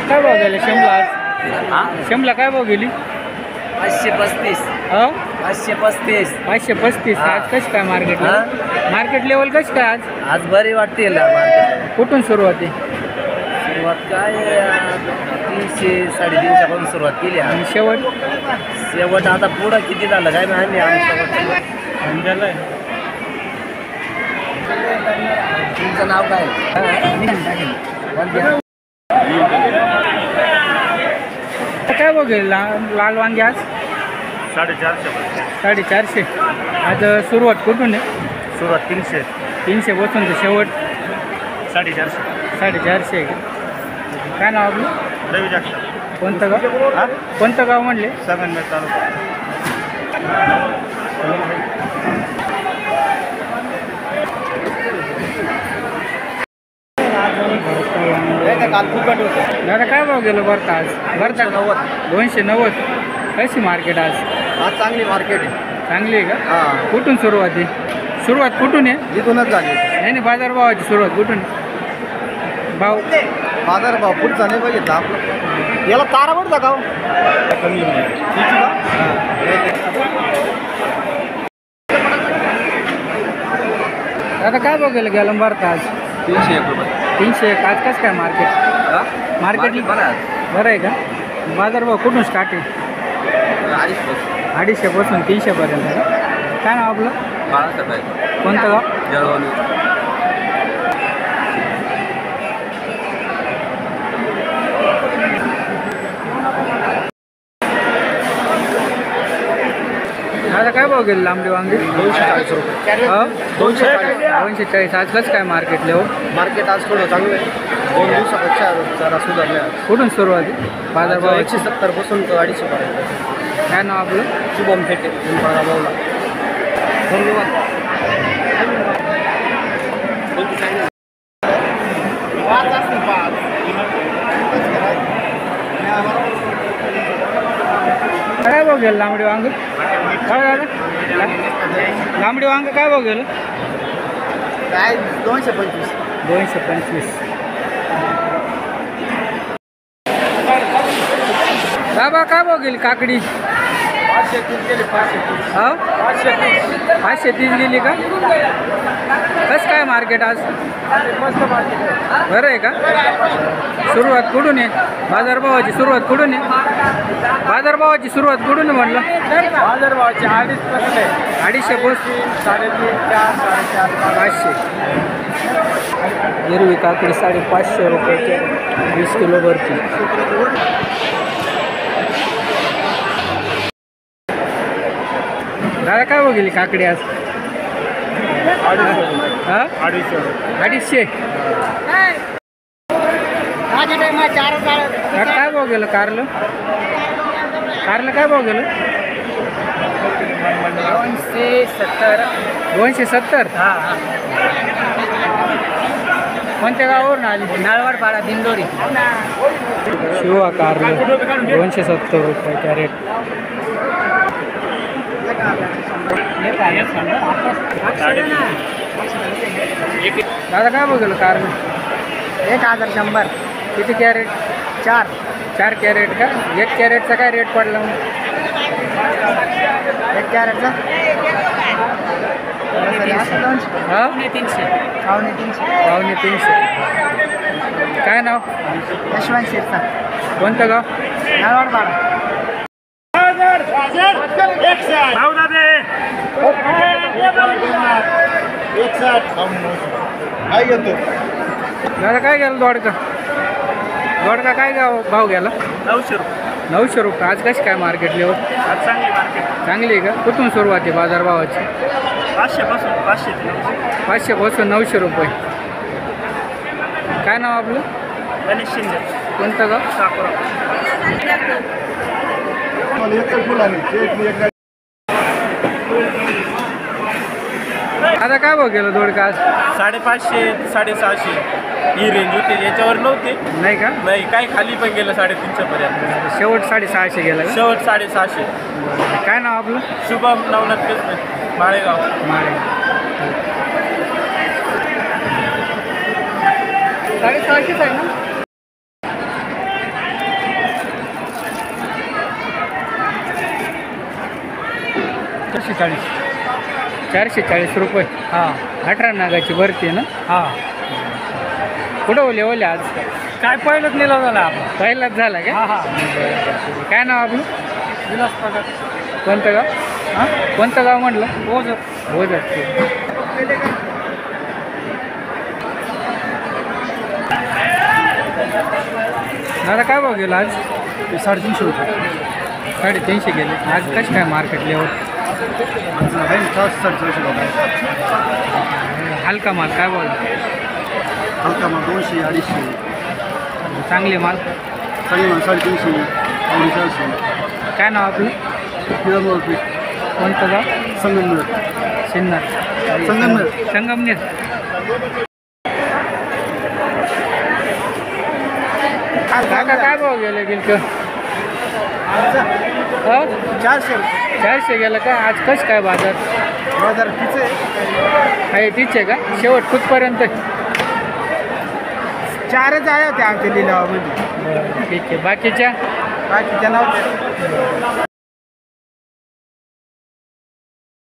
काय भाव गेले शिमला आज? शिमला काय भाव गेली? 535. हो 535. 535. आज कशी काय मार्केट मार्केट लेवल कशी काय आज? आज बरी वाटते कुठून सुरुवात आहे? सुरुवात काय 300 350 पासून सुरुवात केली आणि शेवट शेवट आता पुढं किती झालं काय माहिती तुमचं नाव काय? काय बघेल लाल वांगे आज? 450. आज सुरुवात कुठून आहे? सुरुवात 300 बसून तर शेवट 450. आहे का? काय नाव आपलं? रवी जगताप. कोणतं गाव? कोणतं गाव म्हणले? संगमनेर तालुका. दादा काय भाव गेलो भरता आज? भरता 290. कशी मार्केट आज? आज चांगली मार्केट आहे. चांगली आहे का? हां. कुठून सुरुवात आहे? सुरुवात कुठून आहे? इथूनच झाली. नाही बाजारभावाची सुरुवात कुठून आहे? भाव बाजारभाव पुढचा नाही बघितला आपलं. याला तारा बरं का कमी दादा काय भाव गेलं गेलं भरता आज? 301 रुपये. 301. आज कसं काय मार्केट? मार्केट बरं आहे का? बाजारभाव कुठून स्टार्ट आहे? 250 पासून 300 पर्यंत आहे का? काय नाव आपलं? बाळासाहेब. कोणतं गाव? जळगाव. दादा काय भाव गेले लांबडी वांगी? 240 रुपये. 240. आज कसं काय मार्केट लेवल? मार्केट आज थोडं चांगलं आहे. 2 दिवसापेक्षा जरा सुधारले. कुठून सुरुवात आहे? बाजारभाव 170 पासून 250 पर्यंत. काय नाव आपलं? शुभम फेटे पिंपळगावला. धन्यवाद. काय भाव गेलं लांबडी वांग? काय दादा लांबडी वांग काय भाव गेलं? काय 225. 225. बाबा काय भाव गेली काकडी? 530 गेली का? कसं काय मार्केट आज? बरं आहे का? सुरुवात कुठून आहे? बाजारभावाची सुरुवात कुठून आहे? बाजारभावाची सुरुवात कुठून आहे म्हटलं? बाजारभावाची 250 पासून 350 450 500. हिरवी काकडी 550 रुपये 20 किलो भरती. दादा काय बघितली काकडी आज? 250. काय भाव गेलं कारलं? काय भाव गेलं? 270. कोणत्या गावावरून आली? नाळवाडपाडा दिंडोरी. शिवा कारलं 270 रुपये कॅरेट. दादा काय बघलं कारलं? 1100. किती कॅरेट? 4 कॅरेट का? 1 कॅरेटचा काय रेट पडला मग? 1 कॅरेटचा हां 300. 350. काय नाव? यशवंत शिरसा. कोणतं गाव? नाळवाडपाडा. दादा काय गेलं दोडका? काय भाव गेला? 900 रुपये. आज कशी काय मार्केट लेवल? चांगली आहे का? कुठून सुरुवात आहे बाजारभावाची? 500 पासून 900 रुपये. काय नाव आपलं? गणेश शिंदे. कोणतं गाव? साकोरा. आता काय भाव गेलं दोडका आज? 550 650 ही रेंज होती. याच्यावर नव्हती. नाही का? नाही काही खाली पण गेलं 350 पर्यंत. शेवट 650 गेला का? शेवट 650. काय नाव आपलं? शुभम नवनाथ पेसवे माळेगाव. माळे. 650 आहे ना. 440 रुपये. हां 18 नागाची भरती आहे ना. हां कुठं ओले आज काय पहिलंच निलाव झाला आपण. पहिलाच झाला का. हां हां काय नाव आपलं. विलास पगार. कोणतं गाव. हां कोणतं गाव म्हटलं. हो जर हो जाते. दादा काय भाव गेला आज. 350 रुपये. 350 गेले. आज कशी काय मार्केट लेवल. आहे 450 रुपये. हलका माल काय भाव. हलका मग 200 250. चांगले माल. चांगली मग 350 400. काय नाव आपलं. रुपये. कोणतं गाव. संगमनेर. सिन्नर. संगमनेर. संगमनेर. काका काय भाव गेले गिलक. 400 400 गेलं का. आज कसं काय बाजार. बाजार तिचे आहे तीच आहे का. शेवट कुठपर्यंत. 4च आहे होते आमच्या लिलावामध्ये. ठीक आहे. बाकीच्या बाकीच्या नाव